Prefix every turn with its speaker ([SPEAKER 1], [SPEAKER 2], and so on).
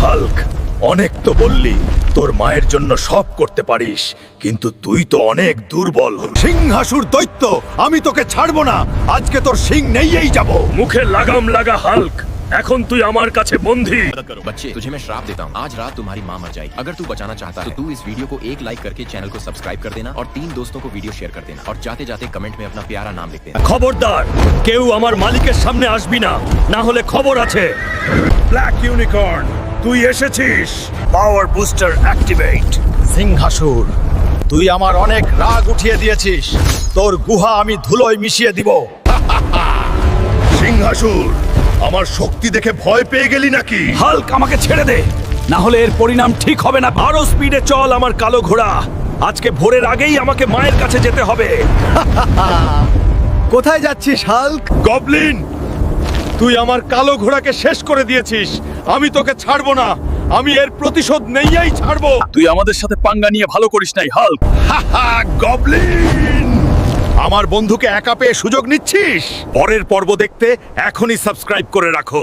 [SPEAKER 1] Hulk, অনেক তো বললি তোর মায়ের জন্য সব করতে পারিস, কিন্তু তুই তো অনেক দুর্বল। সিংহাসুর দৈত্য, আমি তোকে ছাড়বো না। আজকে তোর সিং নেইয়েই যাব। মুখে লাগাম লাগা হাল্ক, এখন তুই আমার কাছে বন্ধী।
[SPEAKER 2] बच्चे, तुझे मैं श्राप देता हूँ, आज रात तुम्हारी माँ मर जाएगी। अगर तू बचाना चाहता है तो तू इस वीडियो को एक लाइक करके चैनल को सब्सक्राइब कर देना और 3 दोस्तों को वीडियो शेयर कर देना और जाते जाते कमेंट में अपना प्यारा नाम लिख देना।
[SPEAKER 1] খবরদার, কেউ আমার মালিকের সামনে আসবি না, না হলে খবর আছে। ব্ল্যাক ইউনিকর্ন, তুই এসেছিস। পাওয়ার বুস্টার অ্যাক্টিভেট। সিংহাসুর, তুই আমার অনেক রাগ উঠিয়ে দিয়েছিস। তোর গুহা আমি ধুলোয় মিশিয়ে দিব। সিংহাসুর, আমার শক্তি দেখে ভয় পেয়ে গেলি নাকি? হাল্ক, আমাকে ছেড়ে দে, না হলে এর পরিণাম ঠিক হবে না। আরো স্পিডে চল আমার কালো ঘোড়া। আজকে ভোরের আগেই আমাকে মায়ের কাছে যেতে হবে।
[SPEAKER 3] কোথায় যাচ্ছিস হাল্ক?
[SPEAKER 1] গবলিন, তুই আমার কালো ঘোড়াকে শেষ করে দিয়েছিস। আমি তোকে ছাড়বো না। আমি এর প্রতিশোধ নেইয়াই ছাড়বো। তুই আমাদের সাথে পাঙ্গা নিয়ে ভালো করিস নাই হাল্ক। গবলিন, আমার বন্ধুকে একা পেয়ে সুযোগ নিচ্ছিস? পরের পর্ব দেখতে এখনই সাবস্ক্রাইব করে রাখো।